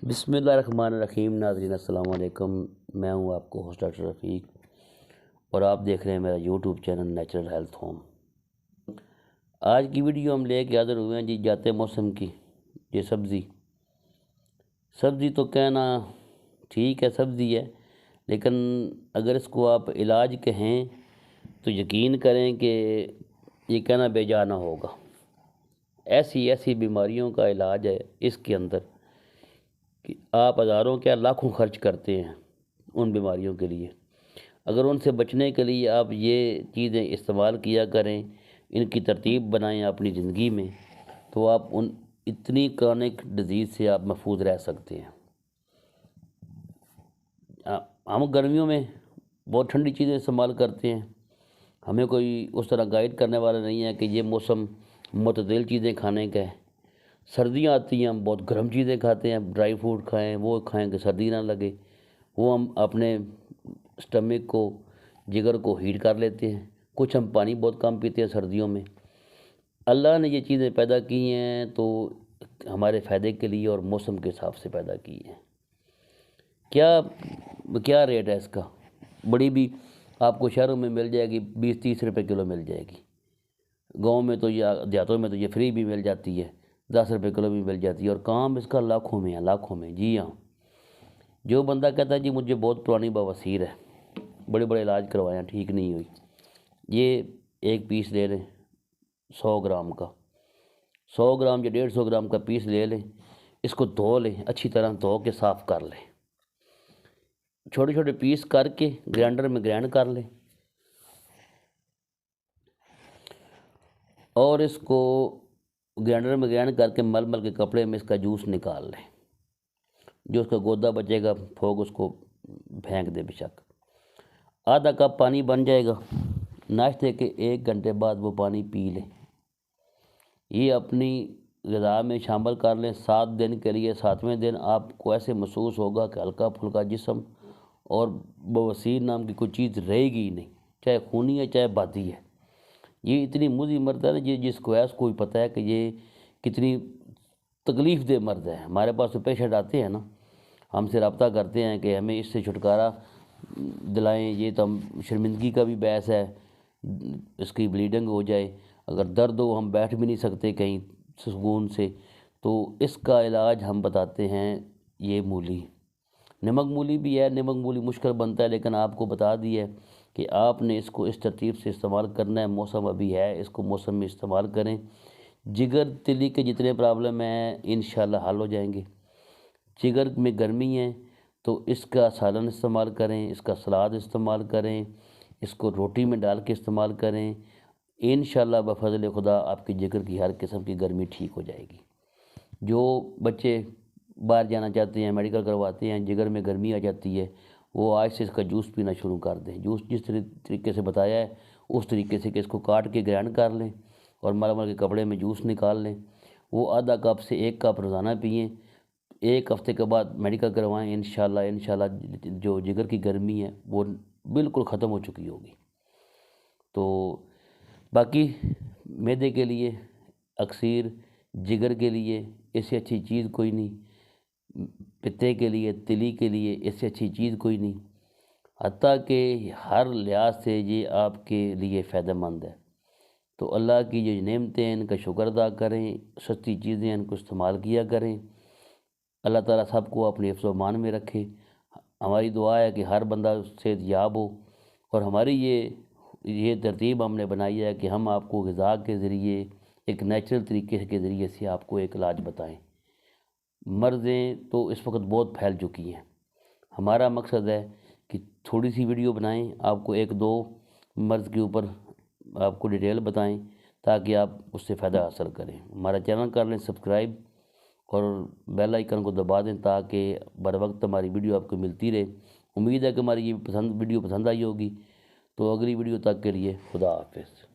بسم اللہ الرحمن الرحیم۔ ناظرین السلام علیکم، میں ہوں آپ کو ہوسٹ ڈاکٹر رفیق اور آپ دیکھ رہے ہیں میرا YouTube channel natural health home. آج کی ویڈیو ہم لے کے حاضر ہوئے ہیں جی جاتے موسم کی یہ سبزی تو کہنا ٹھیک ہے، سبزی ہے، لیکن اگر اس کو آپ علاج کہیں تو یقین کریں کہ یہ کہنا بے جا نہ ہوگا۔ ایسی بیماریوں کا علاج ہے اس کے اندر کہ آپ ہزاروں کیا لاکھوں خرچ کرتے ہیں ان بیماریوں کے لیے۔ اگر ان سے بچنے کے لیے آپ یہ چیزیں استعمال کیا کریں، ان کی ترتیب بنائیں اپنی زندگی میں، تو آپ ان اتنی کرونک ڈیزیز سے آپ محفوظ رہ سکتے ہیں۔ ہم گرمیوں میں بہت ٹھنڈی چیزیں استعمال کرتے ہیں، ہمیں کوئی اس طرح گائیڈ کرنے والا نہیں ہے کہ یہ موسم معتدل چیزیں کھانے کا ہے۔ سردیاں آتی ہیں، ہم بہت گرم چیزیں کھاتے ہیں، ڈرائی فروٹ کھائیں، وہ کھائیں کہ سردی نہ لگے، وہ ہم اپنے اسٹمک کو، جگر کو ہیٹ کر لیتے ہیں۔ کچھ ہم پانی بہت کم پیتے ہیں سردیوں میں۔ اللہ نے یہ چیزیں پیدا کی ہیں تو ہمارے فائدے کے لیے اور موسم کے حساب سے پیدا کی ہیں۔ کیا ریٹ ہے اس کا؟ بڑی بھی آپ کو شہروں میں مل جائے گی 20-30 روپے کلو مل جائے گی، گاؤں میں تو یا دیہاتوں میں تو یہ فری بھی مل جاتی ہے، 10 روپے کلو بھی مل جاتی ہے، اور کام اس کا لاکھوں میں۔ جی ہاں، جو بندہ کہتا ہے جی مجھے بہت پرانی بواسیر ہے، بڑے علاج کروایا ٹھیک نہیں ہوئی، یہ ایک پیس لے لیں 100 گرام کا، 100 گرام یا 150 گرام کا پیس لے لیں، اس کو دھو لیں، اچھی طرح دھو کے صاف کر لیں، چھوٹے چھوٹے پیس کر کے گرائنڈر میں گرائنڈ کر لیں، اور اس کو گرائنڈر میں گرائنڈ کر کے مل کے کپڑے میں اس کا جوس نکال لیں۔ جو اس کا گودا بچے گا پھوگ اس کو پھینک دے، بے شک آدھا کپ پانی بن جائے گا، ناشتے کے 1 گھنٹے بعد وہ پانی پی لیں۔ یہ اپنی غذا میں شامل کر لیں 7 دن کے لیے۔ 7ویں دن آپ کو ایسے محسوس ہوگا کہ ہلکا پھلکا جسم، اور بواسیر نام کی کوئی چیز رہے گی ہی نہیں، چاہے خونی ہے چاہے بادی ہے۔ یہ اتنی مضی مرض ہے نا، جس کو ہے اس کو ہی پتہ ہے کہ یہ کتنی تکلیف دہ مرض ہے۔ ہمارے پاس تو پیشنٹ آتے ہیں نا، ہم سے رابطہ کرتے ہیں کہ ہمیں اس سے چھٹکارا دلائیں، یہ تو ہم شرمندگی کا بھی باعث ہے، اس کی بلیڈنگ ہو جائے، اگر درد ہو ہم بیٹھ بھی نہیں سکتے کہیں سکون سے، تو اس کا علاج ہم بتاتے ہیں یہ مولی، نمک مولی بھی ہے۔ نمک مولی مشکل بنتا ہے، لیکن آپ کو بتا دی ہے کہ آپ نے اس کو اس ترتیب سے استعمال کرنا ہے۔ موسم ابھی ہے، اس کو موسم میں استعمال کریں۔ جگر تلی کے جتنے پرابلم ہیں انشاءاللہ حل ہو جائیں گے۔ جگر میں گرمی ہے تو اس کا سالن استعمال کریں، اس کا سلاد استعمال کریں، اس کو روٹی میں ڈال کے استعمال کریں، انشاءاللہ بفضل خدا آپ کی جگر کی ہر قسم کی گرمی ٹھیک ہو جائے گی۔ جو بچے باہر جانا چاہتے ہیں، میڈیکل کرواتے ہیں، جگر میں گرمی آ جاتی ہے، وہ آج سے اس کا جوس پینا شروع کر دیں۔ جوس جس طریقے سے بتایا ہے اس طریقے سے کہ اس کو کاٹ کے گرائنڈ کر لیں اور مل کے کپڑے میں جوس نکال لیں، وہ آدھا کپ سے 1 کپ روزانہ پئیں۔ 1 ہفتے کے بعد میڈیکل کروائیں، انشاءاللہ جو جگر کی گرمی ہے وہ بالکل ختم ہو چکی ہوگی۔ تو باقی معدے کے لیے، اکسیر جگر کے لیے اس سے اچھی چیز کوئی نہیں، پتے کے لیے، تلی کے لیے اس سے اچھی چیز کوئی نہیں، حتیٰ کہ ہر لحاظ سے یہ آپ کے لیے فائدہ مند ہے۔ تو اللہ کی جو نعمتیں ہیں ان کا شکر ادا کریں، سستی چیزیں ان کو استعمال کیا کریں۔ اللہ تعالیٰ سب کو اپنے حفظ و امان میں رکھے۔ ہماری دعا ہے کہ ہر بندہ صحت یاب ہو، اور ہماری یہ ترتیب ہم نے بنائی ہے کہ ہم آپ کو غذا کے ذریعے ایک نیچرل طریقے کے ذریعے سے آپ کو ایک علاج بتائیں۔ مرضیں تو اس وقت بہت پھیل چکی ہیں، ہمارا مقصد ہے کہ تھوڑی سی ویڈیو بنائیں، آپ کو 1-2 مرض کے اوپر آپ کو ڈیٹیل بتائیں تاکہ آپ اس سے فائدہ حاصل کریں۔ ہمارا چینل کر لیں سبسکرائب اور بیل آئیکن کو دبا دیں تاکہ بر وقت ہماری ویڈیو آپ کو ملتی رہے۔ امید ہے کہ ہماری یہ ویڈیو پسند آئی ہوگی۔ تو اگلی ویڈیو تک کے لیے خدا حافظ۔